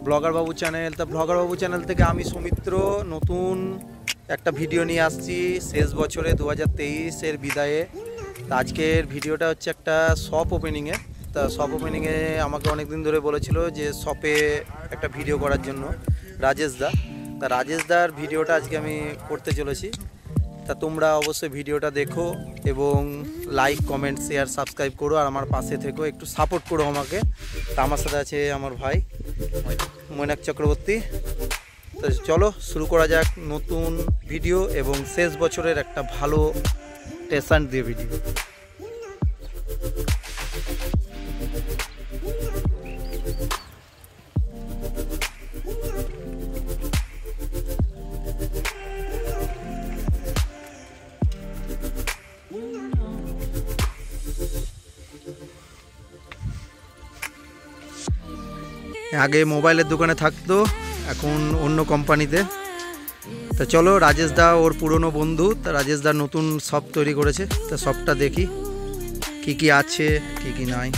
Blogger বাবু channel. তা blogger বাবু channel থেকে আমি সৌমিত্র নতুন একটা ভিডিও নিয়ে আসছি শেষ বছরে 2023-এর বিদায়ে। তা আজকের ভিডিওটা হচ্ছে একটা শপ ওপেনিংয়ে। তা শপ ওপেনিংয়ে আমাকে অনেক দিন ধরে বলেছিল যে শপে একটা ভিডিও করার জন্য রাজেশ দা। তা রাজেশ দার ভিডিওটা আজকে আমি করতে চলেছি। তা তোমরা অবশ্যই ভিডিওটা দেখো এবং লাইক কমেন্ট শেয়ার সাবস্ক্রাইব করো আর আমার পাশে থেকো, একটু সাপোর্ট করো আমাকে। তা আমার সাথে আছে আমার ভাই মৈনাক চক্রবর্তী। তো চলো শুরু করা যাক নতুন ভিডিও এবং শেষ বছরের একটা ভালো টেশান দিয়ে ভিডিও। আগে মোবাইলের দোকানে থাকতো, এখন অন্য কোম্পানিতে। তা চলো রাজেশ দা ওর পুরনো বন্ধু, তা রাজেশ দা নতুন শপ তৈরি করেছে। তা শপটা দেখি কি কি আছে কি কি নাই।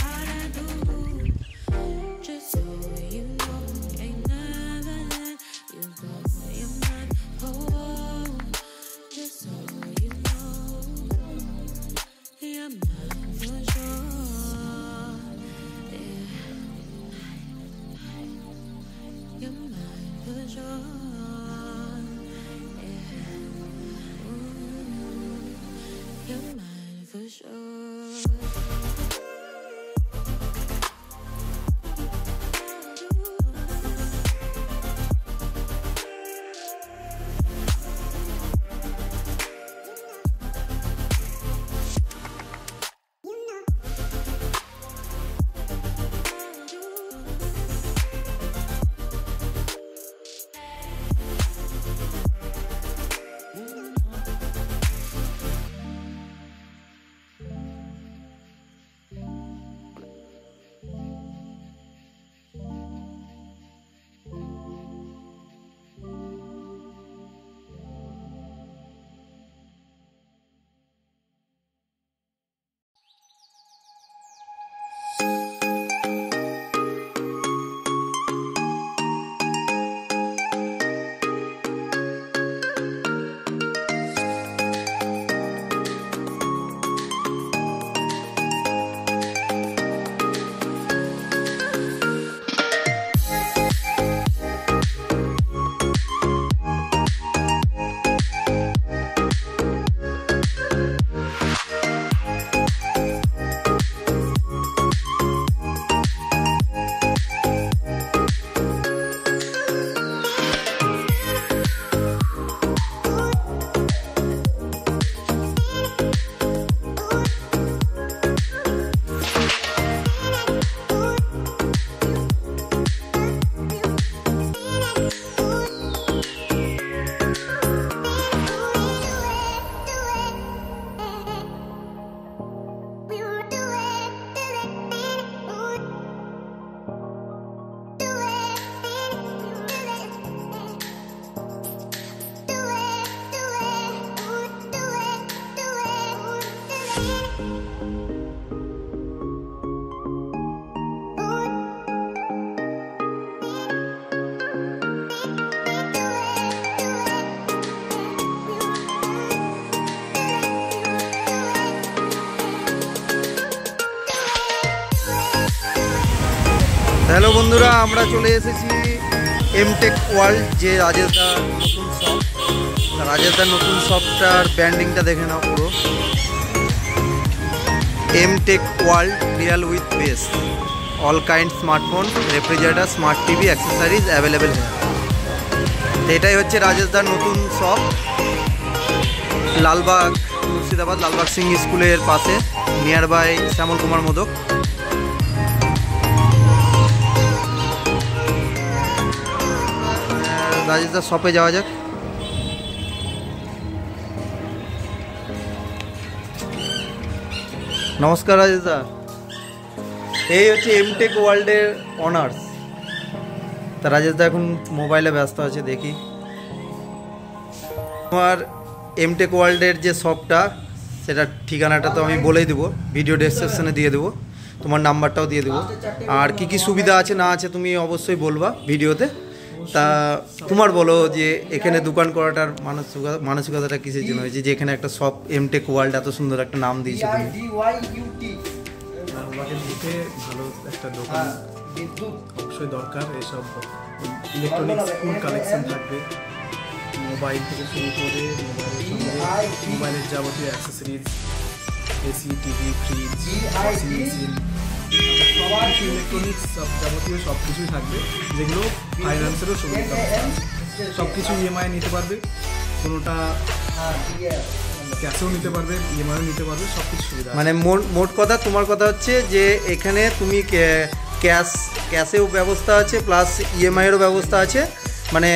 হ্যালো বন্ধুরা, আমরা চলে এসেছি এমটেক ওয়ার্ল্ড, যে রাজেশদার নতুন শপ। রাজেশদার নতুন শপটার ব্র্যান্ডিংটা দেখে নাও পুরো। এমটেক ওয়ার্ল্ড রিয়াল উইথ বেস, all kind smartphone, refrigerator, smart TV, accessories available. এটাই হচ্ছে রাজেশদার নতুন শপ, লালবাগ মুর্শিদাবাদ, লালবাগ সিং স্কুলের পাশে, নিয়ার বাই শ্যামল কুমার মোদক। রাজেশদার শপে যাওয়া যাক। নমস্কার রাজেশদা, এই হচ্ছে এমটেক ওয়ার্ল্ডের অনার্স। তা রাজেশদা এখন মোবাইলে ব্যস্ত আছে, দেখি তোমার এমটেক ওয়ার্ল্ডের যে শপটা সেটার ঠিকানাটা তো আমি বলেই দেবো, ভিডিও ডেসক্রিপশনে দিয়ে দেবো। তোমার নাম্বারটাও দিয়ে দেবো। আর কি কি সুবিধা আছে না আছে তুমি অবশ্যই বলবা ভিডিওতে। তা তোমার বলো যে এখানে দোকান করাটার মানসিকতাটা কিসের জন্য হয়েছে, যে এখানে একটা শপ এমটেক ওয়ার্ল্ড এত সুন্দর একটা নাম দিয়েছে তুমি? ভালো একটা দোকান অবশ্যই দরকার। এসব ইলেকট্রনিক্স ফুল কালেকশন থাকবে, মোবাইল থেকে শুরু করে মোবাইলের যাবতীয় accessories, AC, TV, fridge, washing machine, সব কিছু ইলেকট্রনিক্স সব যাবতীয় সব কিছুই থাকবে, যেগুলো ফাইন্যান্সেরও সুবিধা। সব কিছু ইএমআই নিতে পারবে, কোনোটা ক্যাশেও নিতে পারবে, ইএমআইও নিতে পারবে, সব কিছু সুবিধা। মানে মোট কথা তোমার কথা হচ্ছে যে এখানে তুমি ক্যাশেও ব্যবস্থা আছে, প্লাস ইএমআইয়েরও ব্যবস্থা আছে, মানে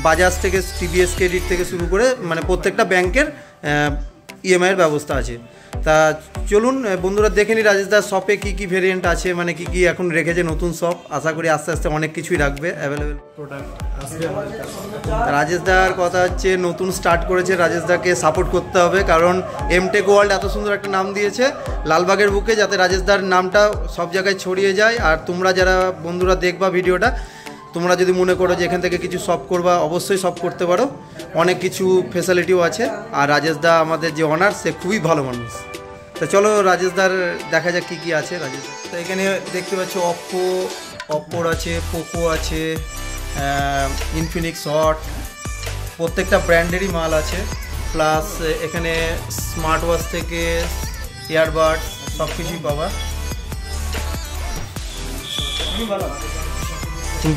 বাজাজ থেকে টিভিএস ক্রেডিট থেকে শুরু করে মানে প্রত্যেকটা ব্যাংকের ইএমআইয়ের ব্যবস্থা আছে। তা চলুন বন্ধুরা দেখে নিই রাজেশ দার শপে কী কী ভেরিয়েন্ট আছে, মানে কী কী এখন রেখেছে নতুন শপ। আশা করি আস্তে আস্তে অনেক কিছুই রাখবে অ্যাভেলেবেল প্রোডাক্ট আসবে। রাজেশ দার কথা হচ্ছে নতুন স্টার্ট করেছে, রাজেশ দাকে সাপোর্ট করতে হবে, কারণ এমটেক ওয়ার্ল্ড এত সুন্দর একটা নাম দিয়েছে লালবাগের বুকে, যাতে রাজেশ দার নামটা সব জায়গায় ছড়িয়ে যায়। আর তোমরা যারা বন্ধুরা দেখবা ভিডিওটা, তোমরা যদি মনে করো যে এখান থেকে কিছু শপ করবা, অবশ্যই শপ করতে পারো, অনেক কিছু ফেসিলিটিও আছে। আর রাজেশ দা আমাদের যে অনার, সে খুবই ভালো মানুষ। তো চলো রাজেশ দার দেখা যাক কী কী আছে রাজেশ দা। তো এখানে দেখতে পাচ্ছ অপ্পোর আছে, পোকো আছে, ইনফিনিক্স হট, প্রত্যেকটা ব্র্যান্ডেরই মাল আছে। প্লাস এখানে স্মার্ট ওয়াচ থেকে ইয়ারবাড সব কিছুই পাবা।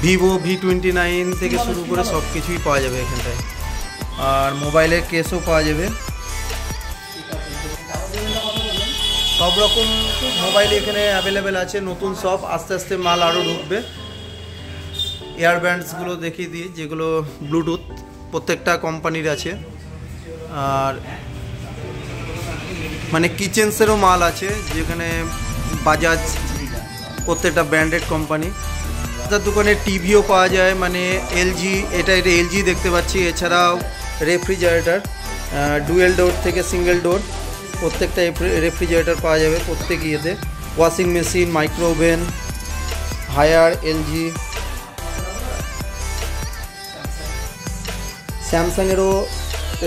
ভিভো V29 থেকে শুরু করে সব কিছুই পাওয়া যাবে এখানটায়। আর মোবাইলের কেসও পাওয়া যাবে, সব রকম মোবাইল এখানে অ্যাভেলেবেল আছে। নতুন সব আস্তে আস্তে মাল আরও ঢুকবে। এয়ারব্যান্ডসগুলো দেখিয়ে দিই, যেগুলো ব্লুটুথ প্রত্যেকটা কোম্পানির আছে। আর মানে কিচেন্সেরও মাল আছে, যেখানে বাজাজ প্রত্যেকটা ব্র্যান্ডেড কোম্পানি। তার দোকানে টিভিও পাওয়া যায়, মানে এলজি, এটা এলজি দেখতে পাচ্ছি। এছাড়াও রেফ্রিজারেটর, ডুয়েল ডোর থেকে সিঙ্গেল ডোর, প্রত্যেকটা রেফ্রিজারেটর পাওয়া যাবে প্রত্যেক ইয়েতে। Washing machine, micro oven, Haier, LG, স্যামসাংয়েরও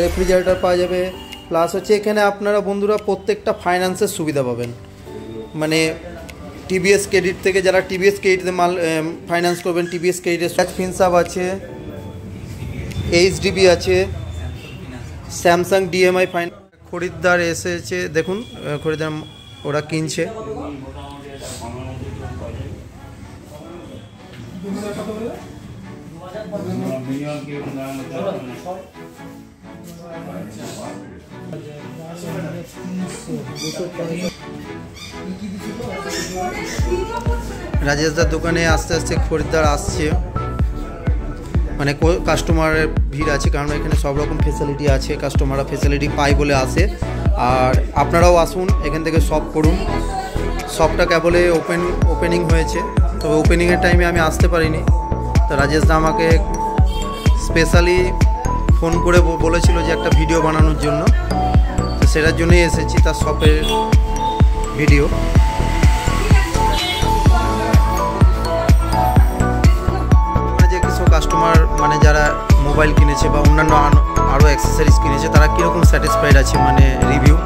রেফ্রিজারেটর পাওয়া যাবে। প্লাস হচ্ছে এখানে আপনারা বন্ধুরা প্রত্যেকটা ফাইন্যান্সের সুবিধা পাবেন, মানে টিভিএস ক্রেডিট থেকে, যারা টিভিএস ক্রেডিটে মাল ফাইন্যান্স করবেন, টিভিএস ক্রেডিটে ফিনসাব আছে, এইচডিবি আছে, স্যামসাং ডিএমআই ফাইন্যান্স। খরিদ্দার এসেছে, দেখুন খরিদ্দার ওরা কিনছে। রাজেশ দার দোকানে আস্তে আস্তে খরিদ্দার আসছে, মানে কাস্টমারের ভিড় আছে, কারণ এখানে সব রকম ফেসিলিটি আছে, কাস্টমাররা ফেসিলিটি পায় বলে আসে। আর আপনারাও আসুন, এখান থেকে শপ করুন। শপটা কেবলে ওপেনিং হয়েছে, তবে ওপেনিংয়ের টাইমে আমি আসতে পারিনি। তো রাজেশ দা আমাকে স্পেশালি ফোন করে বলেছিল যে একটা ভিডিও বানানোর জন্য, তো সেটার জন্যই এসেছি, তার শপের ভিডিও। যে কিছু কাস্টমার মানে যারা মোবাইল কিনেছে বা অন্যান্য আরও অ্যাক্সেসরিজ কিনেছে, তারা কীরকম স্যাটিসফাইড আছে, মানে রিভিউ?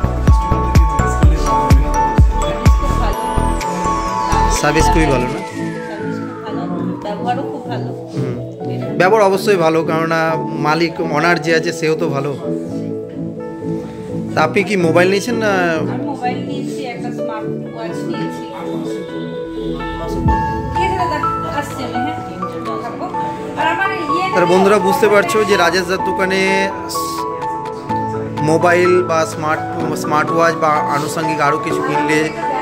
সার্ভিস খুবই ভালো না? ব্যবহার অবশ্যই ভালো, কেননা মালিক অনার যে আছে সেও তো ভালো। তা আপনি কি মোবাইল নিয়েছেন না? মোবাইল নিয়েছি, একটা স্মার্ট ওয়াচ নিয়েছি। তার বন্ধুরা বুঝতে পারছো যে রাজেশ দার দোকানে মোবাইল বা স্মার্ট ওয়াচ বা আনুষঙ্গিক আরও কিছু কিনলে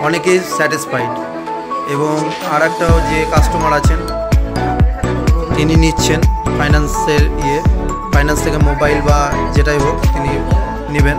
অনেকেই স্যাটিসফাইড। এবং আর একটাও যে কাস্টমার আছেন, তিনি নিচ্ছেন ফাইন্যান্স থেকে মোবাইল বা যেটাই হোক তিনি নেবেন।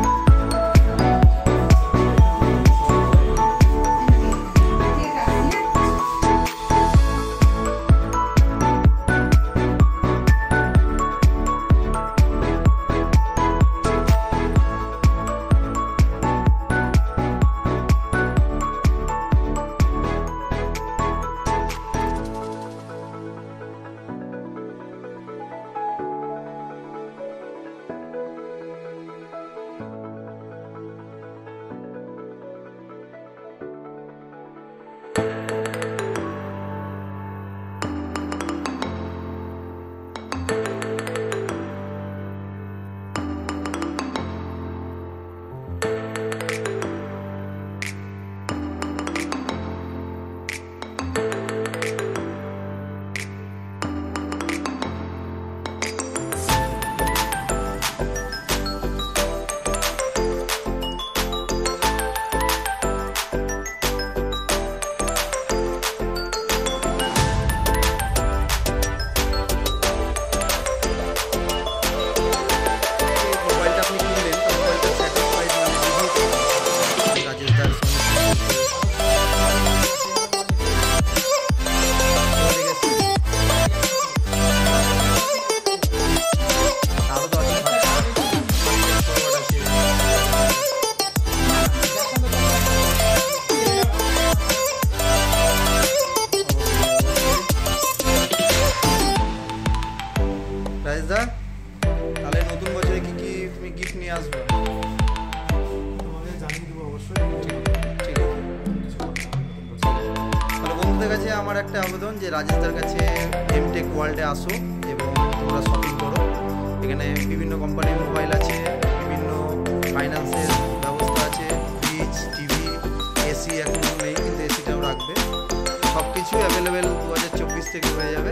নিয়ে আসবো। তোমাকে জানিয়ে দেবো অবশ্যই। ঠিক আছে। তাহলে বন্ধুদের কাছে আমার একটা আবেদন যে রাজেশদার কাছে এমটেক ওয়ার্ল্ডে আসো এবং তোমরা শপিং করো। এখানে বিভিন্ন কোম্পানির মোবাইল আছে, বিভিন্ন ফাইন্যান্সের ব্যবস্থা আছে, ফ্রিজ, টিভি, এসি এখন নেই কিন্তু এসিটাও রাখবে। সব কিছু অ্যাভেলেবেল 2024 থেকে হয়ে যাবে।